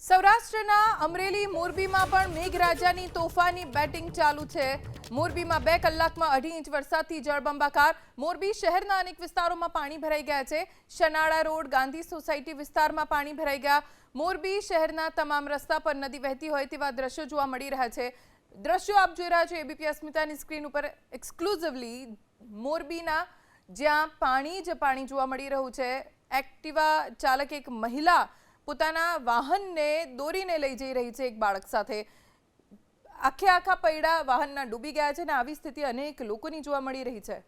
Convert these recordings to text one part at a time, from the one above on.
સૌરાષ્ટ્રના અમરેલી મોરબીમાં પણ મેઘરાજાની તોફાની બેટિંગ ચાલુ છે। મોરબીમાં 2 કલાકમાં 2.5 ઇંચ વરસાદથી જળબંબાકાર। મોરબી શહેરના અનેક વિસ્તારોમાં પાણી ભરાઈ ગયા છે। શનાળા રોડ, ગાંધી સોસાયટી વિસ્તારમાં પાણી ભરાઈ ગયા। મોરબી શહેરના તમામ રસ્તા પર નદી વહેતી હોય તેવા દ્રશ્યો જોવા મળી રહ્યા છે। દ્રશ્યો આપ જોઈ રહ્યા છો એબીપી અસ્મિતાની સ્ક્રીન ઉપર એક્સક્લુઝિવલી મોરબીના, જ્યાં પાણી જ પાણી જોવા મળી રહ્યું છે। એક્ટિવા ચાલક એક મહિલા પોતાના વાહનને દોરીને લઈ જઈ રહી છે એક બાળક સાથે। આખા પૈડા વાહનના ડૂબી ગયા છે અને આવી સ્થિતિ અનેક લોકોની જોવા મળી રહી છે।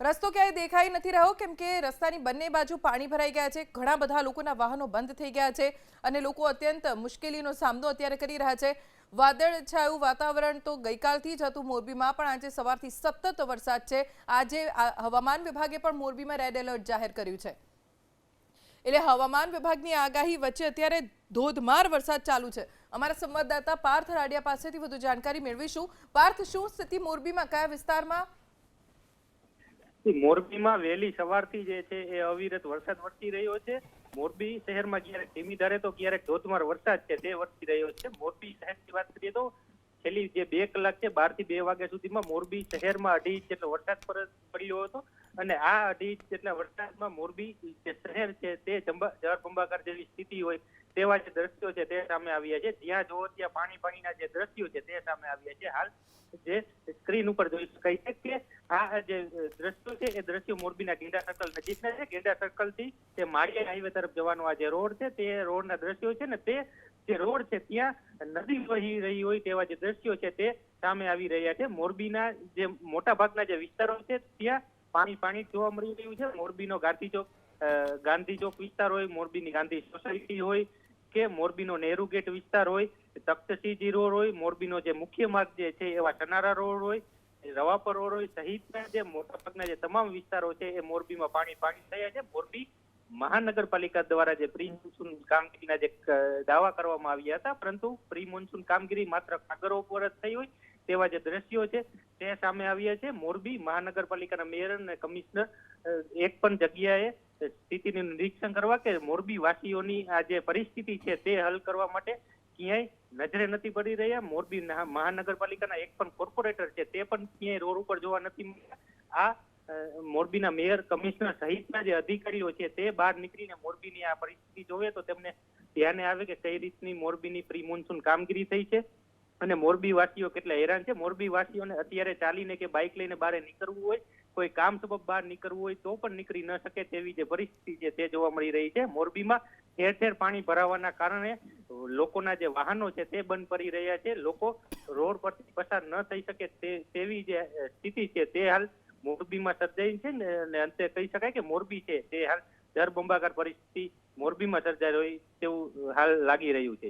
રસ્તો ક્યાંય દેખાઈ નથી રહ્યો કેમ કે રસ્તાની બંને બાજુ પાણી ભરાઈ ગયા છે। ઘણા બધા લોકોના વાહનો બંધ થઈ ગયા છે અને લોકો અત્યંત મુશ્કેલીનો સામનો અત્યારે કરી રહ્યા છે। વાદળછાયું વાતાવરણ તો ગઈકાલથી જ હતું મોરબીમાં, પણ આજે સવારથી સતત વરસાદ છે। આજે હવામાન વિભાગે પણ મોરબીમાં રેડ એલર્ટ જાહેર કર્યું છે। એટલે હવામાન વિભાગની આગાહી વચ્ચે અત્યારે ધોધમાર વરસાદ ચાલુ છે। અમારા સંવાદદાતા પાર્થ રાડિયા પાસેથી વધુ જાણકારી મેળવીશું। પાર્થ, શું સ્થિતિ મોરબીમાં, કયા વિસ્તારમાં? મોરબીમાં વહેલી સવારથી જે છે એ અવિરત વરસાદ વરસી રહ્યો છે। મોરબી શહેરમાં ક્યારેક ધીમી ધારે તો ક્યારેક ધોધમાર વરસાદ છે તે વરસી રહ્યો છે। મોરબી શહેરની વાત કરીએ તો છેલ્લી જે 2 કલાક છે 12 થી 2 વાગ્યા સુધીમાં મોરબી શહેરમાં 2.5 ઇંચ જેટલો વરસાદ પડ્યો હતો અને આ 2.5 ઇંચ જેટલા વરસાદમાં મોરબી જે શહેર છે તે જળબંબાકાર જેવી સ્થિતિ હોય તેવા જે દ્રશ્યો છે તે સામે આવ્યા છે। જ્યાં જોવો ત્યાં પાણીના જે દ્રશ્યો છે તે સામે આવ્યા છે। હાલ જે સ્ક્રીન ઉપર જોઈ શકાય છે કે આ જે દ્રશ્યો છે એ દ્રશ્યો મોરબીના ગેંડા સર્કલ નજીકના છે। ગેંડા સર્કલ થી તે માળિયા હાઈવે તરફ જવાનો આ જે રોડ છે તે રોડના દ્રશ્યો છે ને તે જે રોડ છે ત્યાં નદી વહી રહી હોય તેવા જે દ્રશ્યો છે તે સામે આવી રહ્યા છે। મોરબીના જે મોટા ભાગના જે વિસ્તારો છે ત્યાં પાણી જોવા મળી રહ્યું છે। મોરબીનો ગાંધી ચોક વિસ્તાર હોય, મોરબીની ગાંધી સોસાયટી હોય કે મોરબીનો નેહરુ ગેટ વિસ્તાર હોય, તખ્તસિંહજી રોડ હોય, મોરબીનો જે મુખ્ય માર્ગ જે છે એવા શનારા રોડ હોય, રવાપર રોડ હોય સહિતના જે મોટાભાગના જે તમામ વિસ્તારો છે એ મોરબીમાં પાણી થયા છે। મોરબી મહાનગરપાલિકા દ્વારા જે પ્રી મોન્સૂન કામગીરીના જે દાવા કરવામાં આવ્યા હતા, પરંતુ પ્રી મોન્સૂન કામગીરી માત્ર કાગળો પર જ થઈ હોય તેવા જે દ્રશ્યો છે તે સામે આવ્યા છે। મોરબી મહાનગરપાલિકાના મેયર અને કમિશનર એક પણ જગ્યાએ સ્થિતિનું નિરીક્ષણ કરવા કે મોરબી વાસીઓની આ જે પરિસ્થિતિ છે તે હલ કરવા માટે ક્યાંય નજરે નથી પડી રહ્યા। મોરબી મહાનગરપાલિકાના એક પણ કોર્પોરેટર છે તે પણ ક્યાંય રોડ ઉપર જોવા નથી મળ્યા। આ મોરબીના મેયર, કમિશનર સહિતના જે અધિકારીઓ છે તે બહાર નીકળીને મોરબીની આ પરિસ્થિતિ જોવે તો તેમને ધ્યાને આવે કે કઈ રીતની મોરબીની પ્રી મોન્સૂન કામગીરી થઈ છે અને મોરબી વાસીઓ કેટલા હેરાન છે। મોરબી વાસીઓને અત્યારે ચાલીને કે બાઇક લઈને બહાર નીકળવું હોય, કોઈ કામ સબબ બહાર નીકળવું હોય તો પણ નીકળી ન શકે તેવી જે પરિસ્થિતિ છે તે જોવા મળી રહી છે। મોરબીમાં ઠેર ઠેર પાણી ભરાવાના કારણે લોકોના જે વાહનો છે તે બંધ પડી રહ્યા છે। લોકો રોડ પરથી પસાર ન થઈ શકે તેવી જે સ્થિતિ છે તે હાલ મોરબીમાં સર્જાઈ છે ને, અને અંતે કહી શકાય કે મોરબી છે તે હાલ જળબંબાકાર પરિસ્થિતિ મોરબીમાં સર્જાઈ હોય તેવું હાલ લાગી રહ્યું છે।